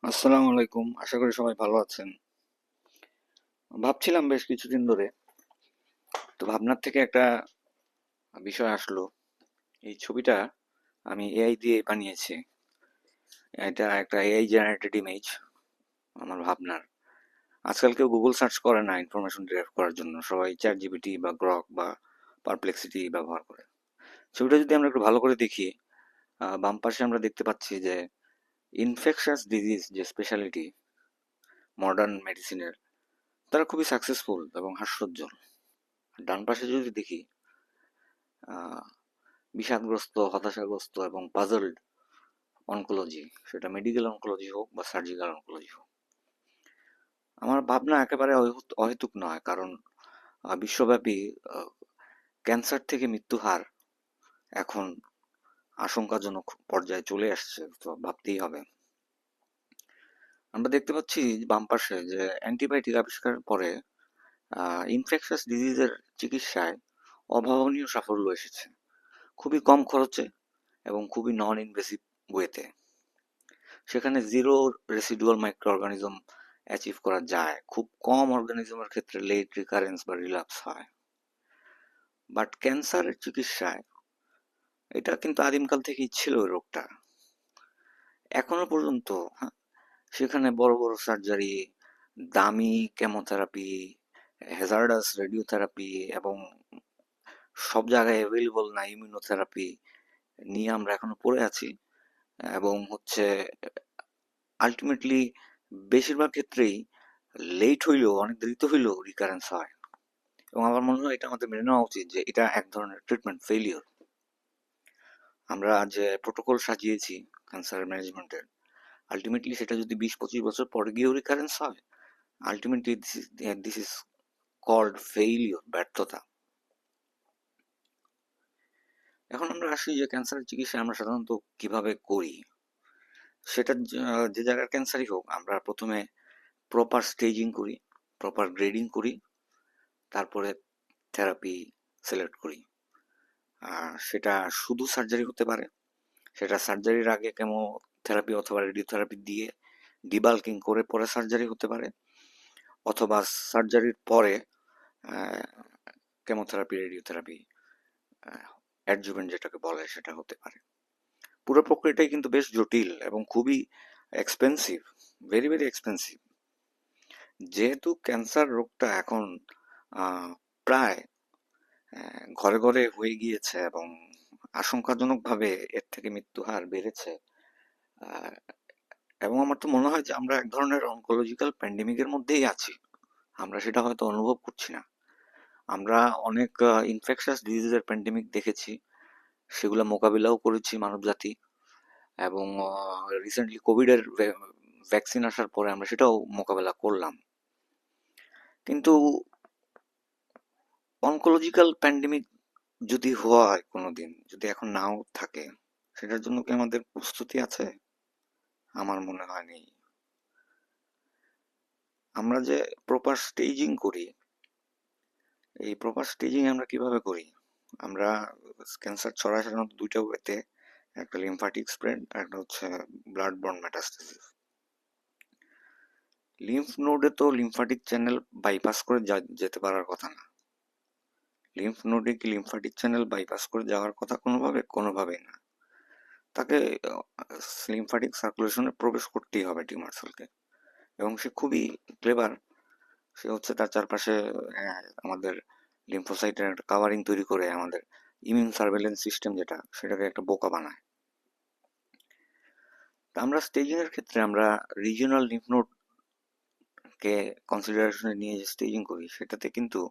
আসসালামু আলাইকুম, আশা করি সবাই ভালো আছেন। ভাবছিলাম বেশ কিছুদিন ধরে, তো ভাবনার থেকে একটা বিষয় আসলো। এই ছবিটা আমি এআই দিয়ে বানিয়েছি। এটা একটা এআই জেনারেটেড ইমেজ আমার ভাবনার। আজকাল কেউ গুগল সার্চ করে না ইনফরমেশন ডিরাইভ করার জন্য, সবাই চ্যাট জিপিটি বা গ্রক বা পারপ্লেক্সিটি ব্যবহার করে। ছবিটা যদি আমরা একটু ভালো করে দেখি, বাম পাশে আমরা দেখতে পাচ্ছি যে ইনফেকশাস ডিজিজ যে স্পেশালিটি মডার্ন মেডিসিনের, তারা খুবই সাকসেসফুল এবং হাস্যোজ্জ্বল। ডান পাশে যদি দেখি, আহ, বিষাদগ্রস্ত, হতাশাগ্রস্ত এবং পাজলড অনকোলজি, সেটা মেডিকেল অনকোলজি হোক বা সার্জিক্যাল অনকোলজি হোক। আমার ভাবনা একেবারে অহেতুক নয়, কারণ বিশ্বব্যাপী ক্যান্সার থেকে মৃত্যু হার এখন আশঙ্কাজনক পর্যায়ে চলে আসছে, তো ভাবতেই হবে। আমরা দেখতে পাচ্ছি বাম পাশে যে অ্যান্টিবায়োটিক আবিষ্কারের পরে ইনফেকশাস ডিজিজের চিকিৎসায় অভাবনীয় সাফল্য এসেছে, খুবই কম খরচে এবং খুবই নন ইনভেসিভ ওয়েতে। সেখানে zero residual micro organism achieve করা যায়। খুব কম অর্গানিজমের ক্ষেত্রে লেট রিকারেন্স বা রিল্যাপস হয়। বাট ক্যান্সারের চিকিৎসায় এটা কিন্তু আদিমকাল থেকেই ছিল ওই রোগটা, এখনো পর্যন্ত। হ্যাঁ, সেখানে বড় বড় সার্জারি, দামি কেমোথেরাপি, হ্যাজার্ডাস রেডিওথেরাপি এবং সব জায়গায় অ্যাভেলেবল না ইমিউনোথেরাপি নিয়ে আমরা এখনো পড়ে আছি। এবং আলটিমেটলি বেশিরভাগ ক্ষেত্রেই লেট হইলেও, অনেক দেরিতে হইলেও রিকারেন্স হয়। এবং আমার মনে হয় এটা আমাদের মেনে নেওয়া উচিত যে এটা এক ধরনের ট্রিটমেন্ট ফেলিওর। আমরা যে প্রোটোকল সাজিয়েছি ক্যান্সার ম্যানেজমেন্টের, আলটিমেটলি সেটা যদি 20-25 বছর পরে গিয়েও রিকারেন্স হয়, ultimately this is called failure, ব্যর্থতা। এখন আমরা আসি যে ক্যান্সারের চিকিৎসা আমরা সাধারণত কিভাবে করি। সেটা যে জায়গার ক্যান্সারই হোক, আমরা প্রথমে প্রপার স্টেজিং করি, প্রপার গ্রেডিং করি, তারপরে থেরাপি সিলেক্ট করি। আর সেটা শুধু সার্জারি হতে পারে, সেটা সার্জারির আগে কেমোথেরাপি অথবা রেডিওথেরাপি দিয়ে ডিবাল্কিং করে পরে সার্জারি হতে পারে, অথবা সার্জারির পরে কেমোথেরাপি রেডিওথেরাপি অ্যাডজুভেন্ট যেটাকে বলে সেটা হতে পারে। পুরো প্রক্রিয়াটাই কিন্তু বেশ জটিল এবং খুবই এক্সপেন্সিভ, ভেরি ভেরি এক্সপেন্সিভ। যেহেতু ক্যান্সার রোগটা এখন প্রায় ঘরে ঘরে হয়ে গিয়েছে এবং আশঙ্কাজনকভাবে এর থেকে মৃত্যু হার বেড়েছে, আহ, এবং আমার তো মনে হয় যে আমরা এক ধরনের অনকোলজিক্যাল প্যান্ডেমিকের মধ্যেই আছি। আমরা সেটা হয়তো অনুভব করছি না। আমরা অনেক ইনফেকশাস ডিজিজের প্যান্ডেমিক দেখেছি, সেগুলো মোকাবিলাও করেছি মানবজাতি। এবং রিসেন্টলি কোভিডের ভ্যাকসিন আসার পরে আমরা সেটাও মোকাবেলা করলাম। কিন্তু অনকোলজিক্যাল প্যান্ডেমিক যদি হয় কোনোদিন, যদি এখন নাও থাকে, সেটার জন্য কি আমাদের প্রস্তুতি আছে? আমার মনে হয় নেই। আমরা যে প্রপার স্টেজিং করি, এই প্রপার স্টেজিং আমরা কিভাবে করি? আমরা ক্যান্সার ছড়ায় সাধারণত দুইটা ওয়েতে, একটা লিম্ফাটিক স্প্রেড আর একটা হচ্ছে ব্লাড বর্ন মেটাস্টেসিস। লিম্ফ নোডে তো লিম্ফাটিক চ্যানেল বাইপাস করে যেতে পারার কথা না। লিম্ফ নোডে কি লিম্ফাটিক চ্যানেল বাইপাস করে যাওয়ার কথা কোনোভাবেই না। তাকে লিম্ফাটিক সার্কুলেশনে প্রবেশ করতেই হবে টিউমার সেলকে। এবং সে খুবই ক্লেভার। সে হচ্ছে তার চারপাশে আমাদের লিম্ফোসাইটের একটা কাভারিং তৈরি করে আমাদের ইমিউন সার্ভেলেন্স সিস্টেম যেটা, সেটাকে একটা বোকা বানায়। তা আমরা স্টেজিং এর ক্ষেত্রে আমরা রিজিওনাল লিম্ফ নোড কে কনসিডারেশনে নিয়ে যে স্টেজিং করি, সেটাতে কিন্তু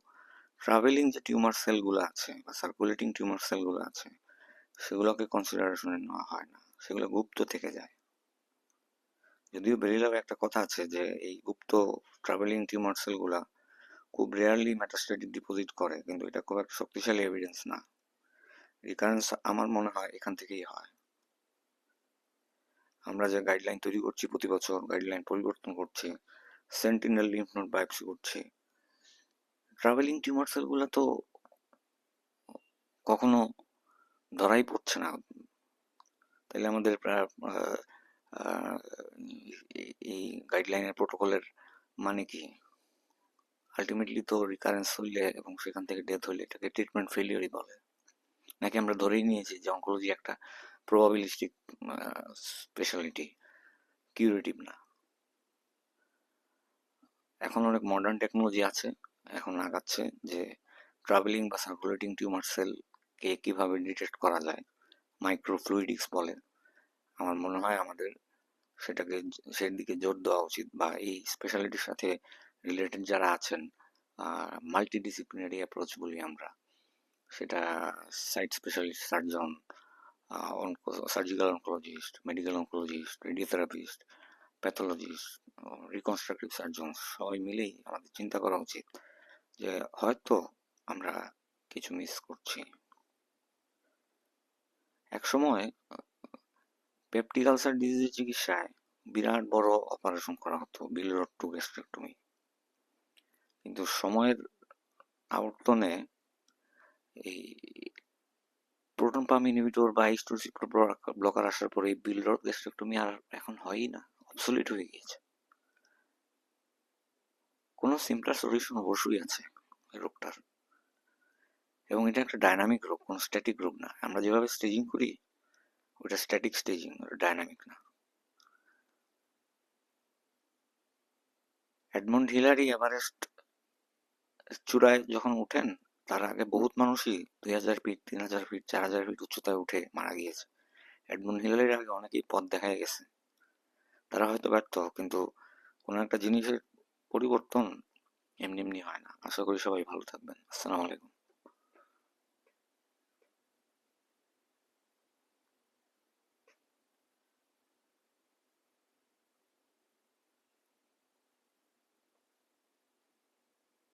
ট্রাভেলিং যে টিউমার সেলগুলো আছে বা সার্কুলেটিং টিউমার সেলগুলো আছে, সেগুলোকে কনসিডারেশনে নেওয়া হয় না, সেগুলো গুপ্ত থেকে যায়। যদিও বেরিলার একটা কথা আছে যে এই গুপ্ত ট্রাভেলিং টিউমার সেলগুলা খুব রেয়ারলি মেটাস্টেটিক ডিপোজিট করে, কিন্তু এটা খুব একটা শক্তিশালী এভিডেন্স না। রিকারেন্স আমার মনে হয় এখান থেকেই হয়। আমরা যে গাইডলাইন তৈরি করছি, প্রতি বছর গাইডলাইন পরিবর্তন করছি, সেন্টিনেল লিম্ফ নোড বায়োপসি করছি, ট্রাভেলিং টিউমার সেলগুলো তো কখনো ধরাই পড়ছে না। তাইলে আমাদের এই গাইডলাইনের প্রোটোকলের মানে কি? আলটিমেটলি তো রিকারেন্স হইলে এবং সেখান থেকে ডেথ হইলে এটাকে ট্রিটমেন্ট ফেলিওরই বলে। নাকি আমরা ধরেই নিয়েছি যে অঙ্কোলজি একটা প্রবাবিলিস্টিক স্পেশালিটি, কিউরেটিভ না? এখন অনেক মডার্ন টেকনোলজি আছে, এখন আগাচ্ছে যে ট্রাভেলিং বা সার্কুলেটিং টিউমার সেলকে কিভাবে ডিটেক্ট করা যায়, মাইক্রোফ্লুইডিক্স বলে। আমার মনে হয় আমাদের সেটাকে সেদিকে জোর দেওয়া উচিত, বা এই স্পেশালিটির সাথে রিলেটেড যারা আছেন, মাল্টিডিসিপ্লিনারি অ্যাপ্রোচ বলি আমরা, সেটা site specialist, surgeon, surgical oncologist, medical oncologist, radiotherapist, pathologist, reconstructive surgeon, সবাই মিলেই আমাদের চিন্তা করা উচিত যে হয়তো আমরা কিছু মিস করছি। একসময় পেপটিক আলসার ডিজিজের চিকিৎসায় বিরাট বড় অপারেশন করা হতো, বিল রড টু গ্যাস্ট্রেক্টমি। কিন্তু সময়ের আবর্তনে এই প্রোটন পাম্প ইনহিবিটর বা H2 রিসেপ্টর ব্লকার আসার পরে এই বিল রড গ্যাস্ট্রেক্টমি আর এখন হয়ই না, অবসলিট হয়ে গিয়েছে। কোনো সিম্পলার সলিউশন অবশ্যই আছে এই রোগটার, এবং এটা একটা ডাইনামিক রোগ, কোনো স্ট্যাটিক রোগ না। আমরা যেভাবে স্টেজিং করি ওটা স্ট্যাটিক স্টেজিং, ওটা ডাইনামিক না। এডমন্ড হিলারি এভারেস্ট চূড়ায় যখন উঠেন, তার আগে বহুত মানুষই 2000 ফিট, 3000 ফিট, 4000 ফিট উচ্চতায় উঠে মারা গিয়েছে। এডমন্ড হিলারির আগে অনেকেই পথ দেখায় গেছে, তারা হয়তো ব্যর্থ, কিন্তু কোনো একটা জিনিসের পরিবর্তন এমনি এমনি হয় না। আশা করি সবাই ভালো থাকবেন। আসসালামু আলাইকুম।